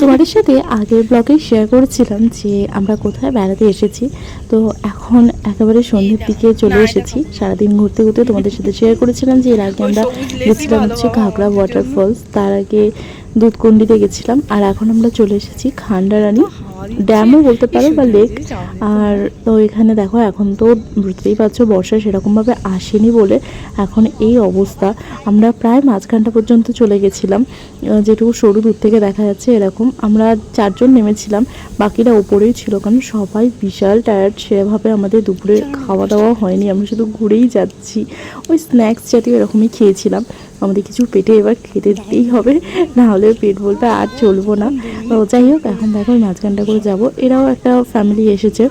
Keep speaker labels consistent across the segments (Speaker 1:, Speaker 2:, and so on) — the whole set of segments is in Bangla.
Speaker 1: তোমাদের সাথে আগের ব্লগে শেয়ার করেছিলাম যে আমরা কোথায় বেড়াতে এসেছি। তো এখন একেবারে সন্ধ্যের দিকে চলে এসেছি। সারাদিন ঘুরতে ঘুরতে তোমাদের সাথে শেয়ার করেছিলাম যে এর আগে আমরা গেছিলাম হচ্ছে ঘাগড়া ওয়াটারফলস, তার আগে দুধকুন্ডিতে গেছিলাম, আর এখন আমরা চলে এসেছি খান্ডারানী ড্যামও বলতে পারো বা লেক। আর তো এখানে দেখো এখন তো বুঝতেই পারছো বর্ষা সেরকমভাবে আসেনি বলে এখন এই অবস্থা। আমরা প্রায় মাঝখানটা পর্যন্ত চলে গেছিলাম, যেটুকু সরু দূর থেকে দেখা যাচ্ছে এরকম। আমরা 4 জন নেমেছিলাম, বাকিরা ওপরেই ছিল, কারণ সবাই বিশাল টায়ার্ড। সেভাবে আমাদের দুপুরে খাওয়া দাওয়া হয়নি, আমরা শুধু ঘুরেই যাচ্ছি। ওই স্ন্যাক্স জাতীয় এরকমই খেয়েছিলাম। আমাদের কিছু পেটে এবার খেতে দিতেই হবে, না হলে পেট বলতে আর চলবো না। তো যাই হোক, এখন দেখো মাঝখানটা করে যাব। এরাও একটা ফ্যামিলি এসেছে,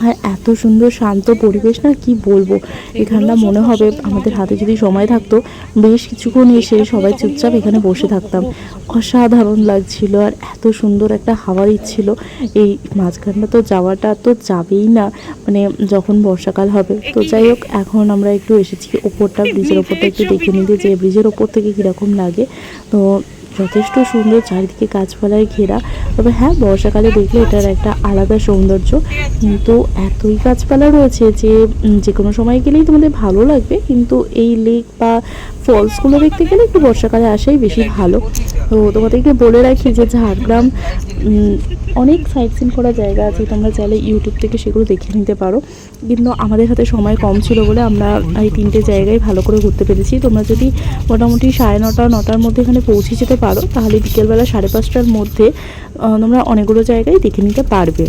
Speaker 1: আর এত সুন্দর শান্ত পরিবেশ না, কি বলবো। এখানটা মনে হবে আমাদের হাতে যদি সময় থাকতো বেশ কিছুক্ষণ এসে সবাই চুপচাপ এখানে বসে থাকতাম। অসাধারণ লাগছিল, আর এত সুন্দর একটা হাওয়া দিচ্ছিল। এই মাঝখানটা তো যাওয়াটা তো যাবেই না, মানে যখন বর্ষাকাল হবে। তো যাই হোক, এখন আমরা একটু এসেছি ওপরটা, ব্রিজের ওপরটা একটু দেখে নিতে, যে ব্রিজের ওপর থেকে কীরকম লাগে। তো যথেষ্ট সুন্দর, চারিদিকে গাছপালায় ঘেরা। তবে হ্যাঁ, বর্ষাকালে দেখলে এটার একটা আলাদা সৌন্দর্য। কিন্তু এতই গাছপালা রয়েছে যে যে কোনো সময় গেলেই তোমাদের ভালো লাগবে, কিন্তু এই লেক বা ফলসগুলো দেখতে গেলে একটু বর্ষাকালে আসাই বেশি ভালো। তো তোমাদেরকে বলে রাখি যে ঝাড়গ্রাম অনেক সাইট সিন করা জায়গা আছে, তোমরা চাইলে ইউটিউব থেকে সেগুলো দেখে নিতে পারো। কিন্তু আমাদের হাতে সময় কম ছিল বলে আমরা এই 3টে জায়গায় ভালো করে ঘুরতে পেরেছি। তোমরা যদি মোটামুটি 9:30-9টার মধ্যে এখানে পৌঁছে যেতে পারো, তাহলে বিকেলবেলা 5:30টার মধ্যে তোমরা অনেকগুলো জায়গায় দেখে নিতে পারবে।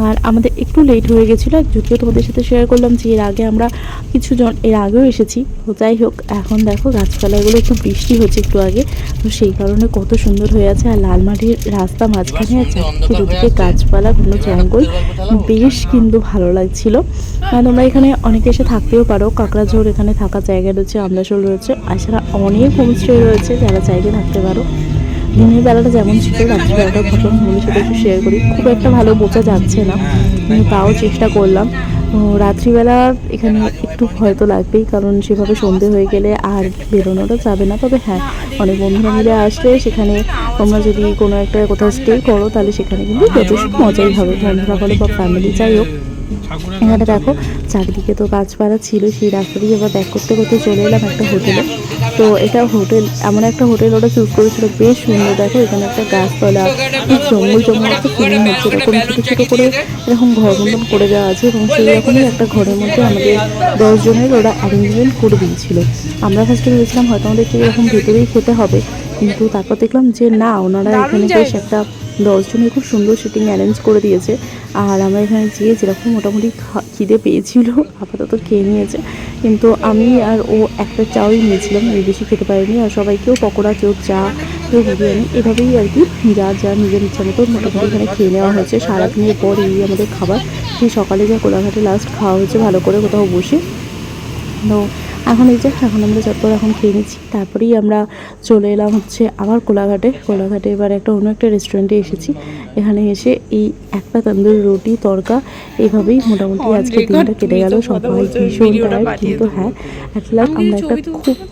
Speaker 1: আর আমাদের একটু লেট হয়ে গেছিলো, যদিও তোমাদের সাথে শেয়ার করলাম যে এর আগে আমরা কিছুজন এর আগেও এসেছি। তো যাই হোক, এখন দেখো গাছপালাগুলো একটু বৃষ্টি হচ্ছে একটু আগে, তো সেই কারণে কত সুন্দর হয়ে আছে। আর লাল মাটির রাস্তা মাঝখানে, আর চারদিকে দুদিকে গাছপালা, কোনো জঙ্গল, বেশ কিন্তু ভালো লাগছিল। তোমরা এখানে অনেকে এসে থাকতেও পারো। কাকড়াঝোড় এখানে থাকার জায়গা রয়েছে, আমলাশোল রয়েছে, এছাড়া অনেক হোমস্টে রয়েছে, যারা চাইলে থাকতে পারো। দিনের বেলাটা যেমন ছিল, রাত্রিবেলাটা ঘটনা তোমাদের সাথে একটু শেয়ার করি। খুব একটা ভালো বোঝা যাচ্ছে না, কিন্তু তাও চেষ্টা করলাম। রাত্রিবেলা এখানে একটু ভয় তো লাগবেই, কারণ সেভাবে সন্ধে হয়ে গেলে আর বেরোনোটা যাবে না। তবে হ্যাঁ, অনেক বন্ধুরা মিলে আসলে সেখানে তোমরা যদি কোনো একটা কোথাও স্টে করো, তাহলে সেখানে কিন্তু যথেষ্ট মজাই হবে, বন্ধুরা বলো বা ফ্যামিলি, যাই হোক। এখানে দেখো চারিদিকে তো গাছপালা ছিল, সেই রাস্তা দিয়ে আবার ব্যাক করতে করতে চলে এলাম একটা হোটেলে। তো এটা হোটেল, এমন একটা হোটেল ওরা চুজ করেছিল, বেশ সুন্দর। দেখো এখানে একটা গাছপালা, খুব জঙ্গল জঙ্গল একটা ফিলিং হচ্ছে, এরকম ছোটো ছোটো করে এরকম ঘর মতন করে দেওয়া আছে, এবং সেই রকমই একটা ঘরের মধ্যে আমাদের 10 জনের ওরা অ্যারেঞ্জমেন্ট করে দিয়েছিল। আমরা ফার্স্টে ভেবেছিলাম হয়তো আমাদেরকে এরকম ভেতরেই খেতে হবে, কিন্তু তারপর দেখলাম যে না, ওনারা এখানে বেশ একটা 10 জনের খুব সুন্দর সিটিং অ্যারেঞ্জ করে দিয়েছে। আর আমরা এখানে যেয়ে যেরকম মোটামুটি খিদে পেয়েছিল, আপাতত খেয়ে নিয়েছে। কিন্তু আমি আর ও একটা চাই নিয়েছিলাম, এর বেশি খেতে পারিনি। আর সবাইকেও পকোড়া, কেউ চা, কেউ বিরিয়ানি, এভাবেই আর কি যা যা নিজের ইচ্ছা মতো মোটামুটি এখানে খেয়ে নেওয়া হয়েছে। সারাদিনের পর এই আমাদের খাবার। সেই সকালে যা কোলাঘাটে লাস্ট খাওয়া হয়েছে ভালো করে কোথাও বসে। তো এখন এই যে এখন আমরা চটপট এখন খেয়ে নিচ্ছি, তারপরেই আমরা চলে এলাম হচ্ছে আবার কোলাঘাটে এবার একটা অন্য একটা রেস্টুরেন্টে এসেছি। এখানে এসে এই একটা তন্দুরি রুটি তড়কা, এইভাবেই মোটামুটি আজকে দিনটা কেটে গেল। সবাই ভীষণ টায়ার্ড, কিন্তু হ্যাঁ, অ্যাটলাস্ট আমরা একটা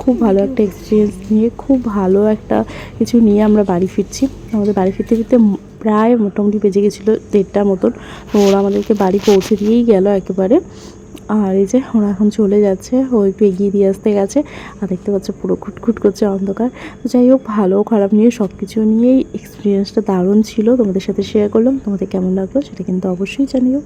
Speaker 1: খুব ভালো একটা এক্সপিরিয়েন্স নিয়ে, খুব ভালো একটা কিছু নিয়ে আমরা বাড়ি ফিরছি। আমাদের বাড়ি ফিরতে ফিরতে প্রায় মোটামুটি বেজে গেছিলো 1:30টার মতন। তো ওরা আমাদেরকে বাড়ি পৌঁছে দিয়েই গেল একেবারে। আর এই যে ওরা এখন চলে যাচ্ছে, ওই একটু এগিয়ে দিয়ে আসতে গেছে, আর দেখতে পাচ্ছ পুরো খুটখুট করছে অন্ধকার। তো যাই হোক, ভালো খারাপ নিয়ে সব কিছু নিয়েই এক্সপিরিয়েন্সটা দারুণ ছিল, তোমাদের সাথে শেয়ার করলাম। তোমাদের কেমন লাগলো সেটা কিন্তু অবশ্যই জানিও।